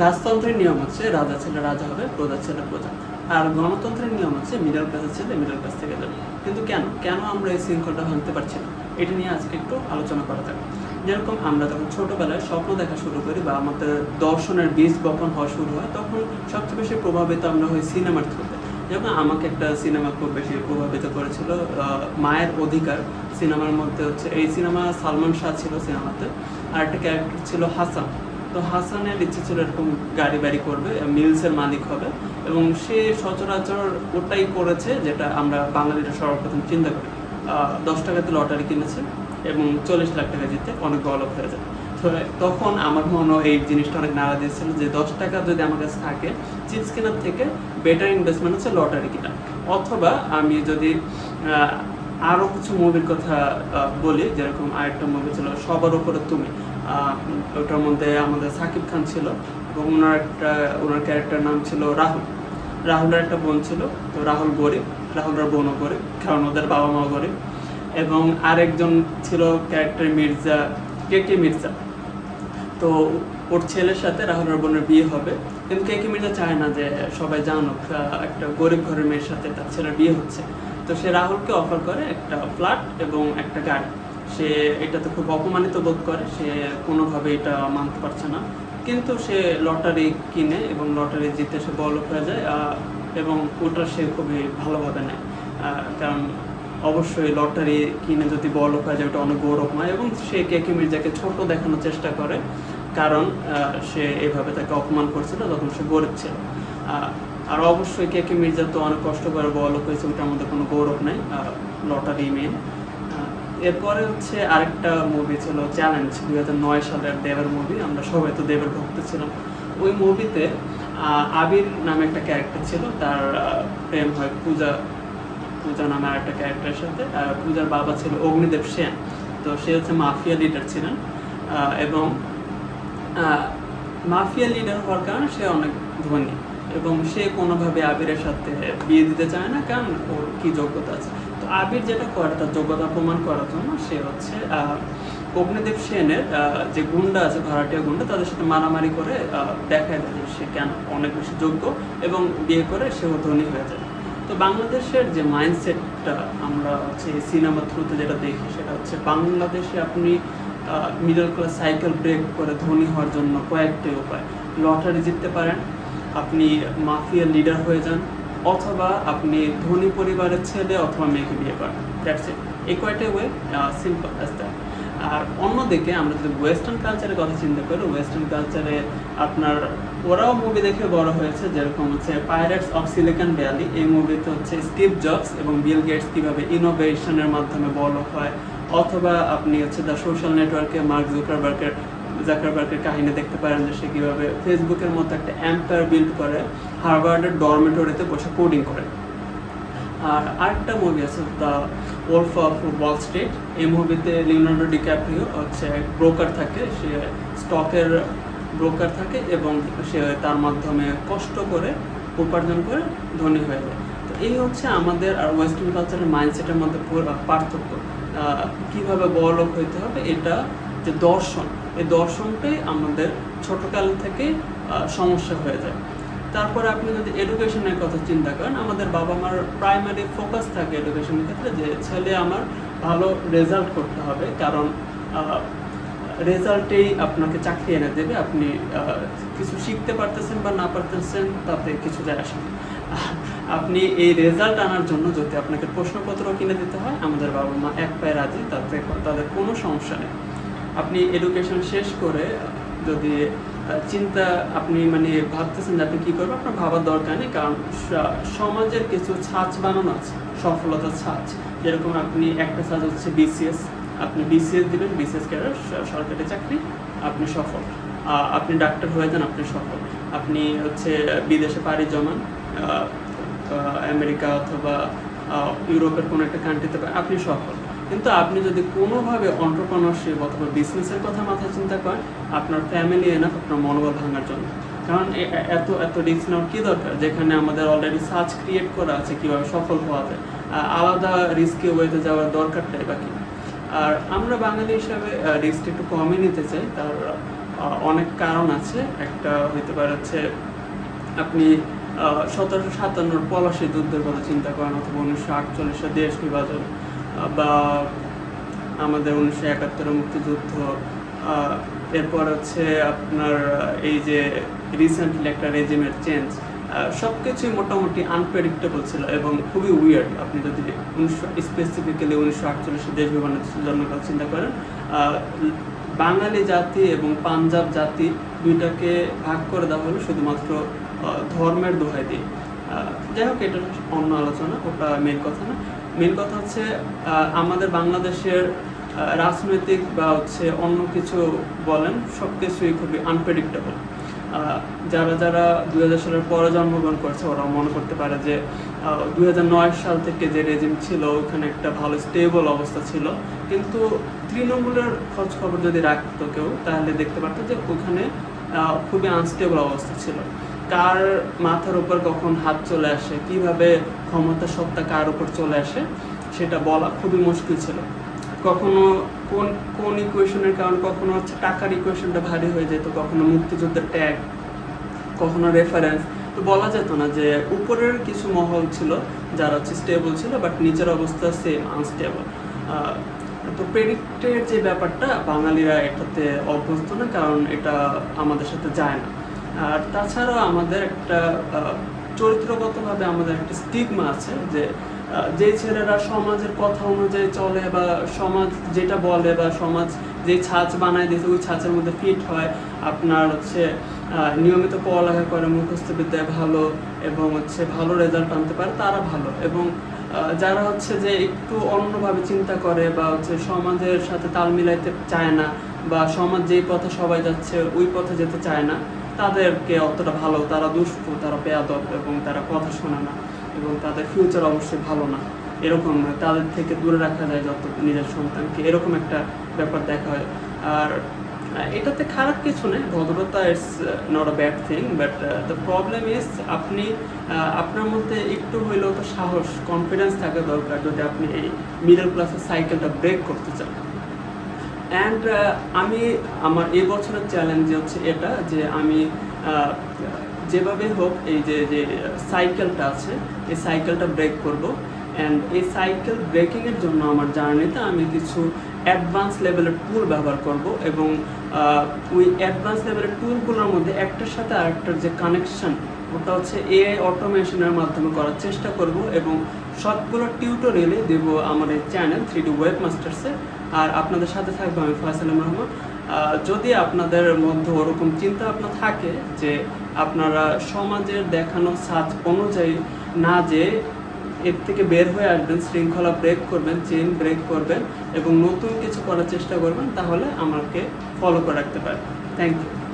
রাজতন্ত্রের নিয়ম হচ্ছে রাজা ছেলে রাজা হবে, প্রজা ছেলে প্রজা। আর গণতন্ত্রের নিয়ম হচ্ছে মিডল ক্লাসের ছেলে মিডল ক্লাস থেকে যাবে। কিন্তু কেন আমরা এই শৃঙ্খলটা ভাঙতে পারছি না, এটা নিয়ে আজকে একটু আলোচনা করা যাক। যেরকম আমরা যখন ছোটবেলায় স্বপ্ন দেখা শুরু করি বা আমাদের দর্শনের বীজ বপন হওয়া শুরু হয়, তখন সবচেয়ে বেশি প্রভাবিত আমরা হই সিনেমার থ্রুতে। যেমন আমাকে একটা সিনেমা খুব বেশি প্রভাবিত করেছিল, মায়ের অধিকার সিনেমার মধ্যে হচ্ছে, এই সিনেমা সালমান শাহ ছিল সিনেমাতে, আর একটা ক্যারেক্টার ছিল হাসান। তো হাসানের ইচ্ছে ছিল এরকম গাড়ি বাড়ি করবে, মিলসের মালিক হবে, এবং সে সচরাচর ওটাই করেছে যেটা আমরা বাঙালিরা সর্বপ্রথম চিন্তা করি। 10 টাকাতে লটারি কিনেছে এবং 40 লাখ টাকা জিতে অনেক বড়লোক হয়ে যায়। তো তখন আমার মনে এই জিনিসটা অনেক নাড়া দিয়েছিল যে 10 টাকা যদি আমার কাছে থাকে, চিপস কেনার থেকে বেটার ইনভেস্টমেন্ট হচ্ছে লটারি কিনা। অথবা আমি যদি আরও কিছু মুভির কথা বলি, যেরকম আরেকটা মুভি ছিল সবার উপরে তুমি, ওটার মধ্যে আমাদের সাকিব খান ছিল এবং ওনার ক্যারেক্টার নাম ছিল রাহুলের একটা বোন ছিল। তো রাহুল গরিব, রাহুলের বোনও গরিব, কারণ ওদের বাবা মাও গরিব। এবং আরেকজন ছিল ক্যারেক্টার মির্জা, কে মির্জা। তো ওর ছেলের সাথে রাহুলের বোনের বিয়ে হবে, কিন্তু কে মির্জা চায় না যে সবাই জানুক একটা গরিব ঘরের মেয়ের সাথে তার ছেলের বিয়ে হচ্ছে। তো সে রাহুলকে অফার করে একটা ফ্ল্যাট এবং একটা গাড়ি। সে এটাতে খুব অপমানিত বোধ করে, সে কোনোভাবে এটা মানতে পারছে না, কিন্তু সে লটারি কিনে এবং লটারি জিতে সে বড়লোক হয়ে যায়, এবং ওটা সে খুবই ভালোভাবে নেয়। কারণ অবশ্যই লটারি কিনে যদি বড়লোক হয়ে যায় ওটা অনেক গৌরবময়, এবং সে কে মির্জাকে ছোট দেখানোর চেষ্টা করে, কারণ সে এভাবে তাকে অপমান করছিল যখন সে গরিব ছিল। আর অবশ্যই কে মির্জা তো অনেক কষ্ট করে বড়লোক হয়েছে, ওটার মধ্যে কোনো গৌরব নেই, লটারি মেন। এরপরে হচ্ছে আরেকটা মুভি ছিল চ্যালেঞ্জ, 2009 সালের দেবের মুভি, আমরা সবাই তো দেবের ভক্ত ছিলাম। ওই মুভিতে আবির নামে একটা ক্যারেক্টার ছিল, তার প্রেম হয় পূজা নামে আর একটা ক্যারেক্টারের সাথে। পূজার বাবা ছিল অগ্নিদেব সেন, তো সে হচ্ছে মাফিয়া লিডার ছিলেন, এবং মাফিয়া লিডার হওয়ার কারণে সে অনেক ধনী, এবং সে কোনোভাবে আবিরের সাথে বিয়ে দিতে চায় না, কারণ ওর কি যোগ্যতা আছে। তো আবির যেটা করে তার যোগ্যতা প্রমাণ করার জন্য সে হচ্ছে অগ্নিদেব সেনের যে গুন্ডা আছে, ভাড়াটিয়া গুন্ডা, তাদের সাথে মারামারি করে দেখায় দেয় যে সে কেন অনেক বেশি যোগ্য, এবং বিয়ে করে সেও ধনী হয়ে যায়। তো বাংলাদেশের যে মাইন্ডসেটটা আমরা হচ্ছে সিনেমার থ্রুতে যেটা দেখি, সেটা হচ্ছে বাংলাদেশে আপনি মিডল ক্লাস সাইকেল ব্রেক করে ধনী হওয়ার জন্য কয়েকটাই উপায়। লটারি জিততে পারেন, আপনি মাফিয়া লিডার হয়ে যান, অথবা আপনি ধনী পরিবারের ছেলে অথবা মেয়েকে বিয়ে করেন। দ্যাটস ইট, এই কয়টাই ওয়ে, সিম্পল অ্যাজ দ্যাট। আর অন্যদিকে আমরা যদি ওয়েস্টার্ন কালচারের কথা চিন্তা করি, ওয়েস্টার্ন কালচারে আপনার ওরাও মুভি দেখে বড় হয়েছে, যেরকম হচ্ছে পাইরেটস অফ সিলিকন ভ্যালি। এই মুভিতে হচ্ছে স্টিভ জবস এবং বিল গেটস কীভাবে ইনোভেশনের মাধ্যমে বড় হয়, অথবা আপনি হচ্ছে দ্য সোশ্যাল নেটওয়ার্কে মার্ক জাকারবার্গের কাহিনী দেখতে পারেন, যে সে কীভাবে ফেসবুকের মতো একটা এম্পায়ার বিল্ড করে হার্ভার্ডের ডরমেটরিতে বসে কোডিং করে। আর আরেকটা মুভি আছে the wolf of Wall Street. এই মুভিতে লিওনার্ডো ডিক্যাপ্রিও হচ্ছে ব্রোকার থাকে, সে স্টকের ব্রোকার থাকে, এবং সে তার মাধ্যমে কষ্ট করে উপার্জন করে ধনী হয়ে যায়। তো এই হচ্ছে আমাদের আর ওয়েস্টার্ন কালচারের মাইন্ডসেটের মধ্যে পার্থক্য। কীভাবে বড়লোক হইতে হবে, এটা যে দর্শন, এই দর্শনটাই আমাদের ছোটোকাল থেকে সমস্যা হয়ে যায়। তারপরে আপনি যদি এডুকেশনের কথা চিন্তা করেন, আমাদের বাবা মার প্রাইমারি ফোকাস থাকে এডুকেশনের ক্ষেত্রে যে ছেলে আমার ভালো রেজাল্ট করতে হবে, কারণ রেজাল্টেই আপনাকে চাকরি এনে দেবে। আপনি কিছু শিখতে পারতেছেন বা না পারতেছেন তাতে কিছু যায় আসে না। আপনি এই রেজাল্ট আনার জন্য যদি আপনাকে প্রশ্নপত্র কিনে দিতে হয়, আমাদের বাবা মা এক পায়ে রাজি, তাদের কোনো সমস্যা নেই। আপনি এডুকেশন শেষ করে যদি আপনি মানে ভাবতেছেন যে আপনি কী করবেন, আপনার ভাবার দরকার নেই, কারণ সমাজের কিছু ছাঁচ বানানো আছে, সফলতার ছাঁচ। যেরকম আপনি একটা ছাঁচ হচ্ছে বিসিএস, আপনি বিসিএস দিবেন, বিসিএস ক্যাডার, সরকারি চাকরি, আপনি সফল। আপনি ডাক্তার হয়ে যান, আপনি সফল। আপনি হচ্ছে বিদেশে পাড়ি জমান, আমেরিকা অথবা ইউরোপের কোনো একটা কান্ট্রিতে, আপনি সফল। কিন্তু আপনি যদি কোনোভাবে এন্টারপ্রেনারশিপ অথবা বিজনেসের কথা মাথায় চিন্তা করেন, আপনার ফ্যামিলি এনাফ আপনার মনোবল ভাঙার জন্য। কারণ এত রিস্ক নেওয়ার কী দরকার, যেখানে আমাদের অলরেডি সার্চ ক্রিয়েট করা আছে কীভাবে সফল হওয়া যায়। আলাদা রিস্কে ওয়েতে যাওয়ার দরকারটাই বাকি। আর আমরা বাঙালি হিসাবে রিস্ক একটু কমই নিতে চাই, তার অনেক কারণ আছে। একটা হইতে পারে হচ্ছে আপনি 1757 পলাশী যুদ্ধের কথা চিন্তা করেন, অথবা 1948 দেশ বিভাজন, বা আমাদের 1971 মুক্তিযুদ্ধ, এরপর হচ্ছে আপনার এই যে রিসেন্টলি একটা রেজিমের চেঞ্জ, সব কিছুই মোটামুটি আনপ্রেডিক্টেবল ছিল এবং খুবই উইয়ার্ড। আপনি যদি স্পেসিফিক্যালি 1948 দেশ বিভাজনের জন্য চিন্তা করেন, বাঙালি জাতি এবং পাঞ্জাব জাতি দুইটাকে ভাগ করে দেওয়া হলো শুধুমাত্র ধর্মের দোহাই দিয়ে। যাই হোক, এটা অন্য আলোচনা, ওটা মেন কথা না। মেন কথা হচ্ছে আমাদের বাংলাদেশের রাজনৈতিক বা হচ্ছে অন্য কিছু বলেন, সব কিছুই খুবই আনপ্রেডিক্টেবল। যারা যারা 2000 সালের পরে জন্মগ্রহণ করছে ওরা মনে করতে পারে যে 2009 সাল থেকে যে রেজিম ছিল ওখানে একটা ভালো স্টেবল অবস্থা ছিল, কিন্তু তৃণমূলের খোঁজ খবর যদি রাখতো কেউ তাহলে দেখতে পারতো যে ওখানে খুবই আনস্টেবল অবস্থা ছিল। কার মাথার উপর কখন হাত চলে আসে, কিভাবে ক্ষমতা সত্তা কার উপর চলে আসে সেটা বলা খুবই মুশকিল ছিল। কখনো কোন ইকুয়েশনের কারণে কখনো হচ্ছে টাকার ইকুয়েশনটা ভারী হয়ে যেত, কখনো মুক্তিযুদ্ধের ট্যাগ, কখনো রেফারেন্স। তো বলা যেত না যে উপরের কিছু মহল ছিল যারা হচ্ছে স্টেবল ছিল, বাট নিচের অবস্থা সেম আনস্টেবল। তো প্রেডিক্টের যে ব্যাপারটা বাঙালিরা এটাতে অভ্যস্ত না, কারণ এটা আমাদের সাথে যায় না। আর তাছাড়াও আমাদের একটা চরিত্রগতভাবে আমাদের একটা স্টিগমা আছে যে যে ছেলেরা সমাজের কথা অনুযায়ী চলে বা সমাজ যেটা বলে বা সমাজ যে ছাঁচ বানায় দিয়েছে ওই ছাঁচের মধ্যে ফিট হয়, আপনার হচ্ছে নিয়মিত পড়ালেখা করে, মুখস্থ বিদ্যায় ভালো এবং হচ্ছে ভালো রেজাল্ট আনতে পারে, তারা ভালো। এবং যারা হচ্ছে যে একটু অন্যভাবে চিন্তা করে বা হচ্ছে সমাজের সাথে তাল মিলাইতে চায় না, বা সমাজ যেই পথে সবাই যাচ্ছে ওই পথে যেতে চায় না, তাদেরকে অতটা ভালো, তারা দুষ্টু, তারা বেয়াদব এবং তারা কথা শোনে না এবং তাদের ফিউচার অবশ্যই ভালো না, এরকম নয়। তাদের থেকে দূরে রাখা যায় যত নিজের সন্তানকে, এরকম একটা ব্যাপার দেখা হয়। আর এটাতে খারাপ কিছু নেই, ভদ্রতা it's not a bad thing, but the problem is আপনি আপনার মধ্যে একটু হইলেও তো সাহস, কনফিডেন্স থাকা দরকার যদি আপনি এই মিডল ক্লাসের সাইকেলটা ব্রেক করতে চান। অ্যান্ড আমি আমার এই বছরের চ্যালেঞ্জ হচ্ছে এটা যে আমি যেভাবে হোক এই যে যে সাইকেলটা আছে এই সাইকেলটা ব্রেক করব। অ্যান্ড এই সাইকেল ব্রেকিংয়ের জন্য আমার জার্নিতে আমি কিছু অ্যাডভান্স লেভেলের টুল ব্যবহার করব, এবং ওই অ্যাডভান্স লেভেলের টুলগুলোর মধ্যে একটার সাথে আরেকটার যে কানেকশন ওটা হচ্ছে এআই অটোমেশনের মাধ্যমে করার চেষ্টা করব, এবং সবগুলো টিউটোরিয়ালে দেবো আমার এই চ্যানেল 3D ওয়েবমাস্টার্সে। আর আপনাদের সাথে থাকবো আমি ফয়সাল রহমান। যদি আপনাদের মধ্যে ওরকম চিন্তা ভাবনা থাকে যে আপনারা সমাজের দেখানো সাজ অনুযায়ী না যে এর থেকে বের হয়ে আসবেন, শৃঙ্খলা ব্রেক করবেন, চেইন ব্রেক করবেন এবং নতুন কিছু করার চেষ্টা করবেন, তাহলে আমাকে ফলো করে রাখতে পারেন। Thank you.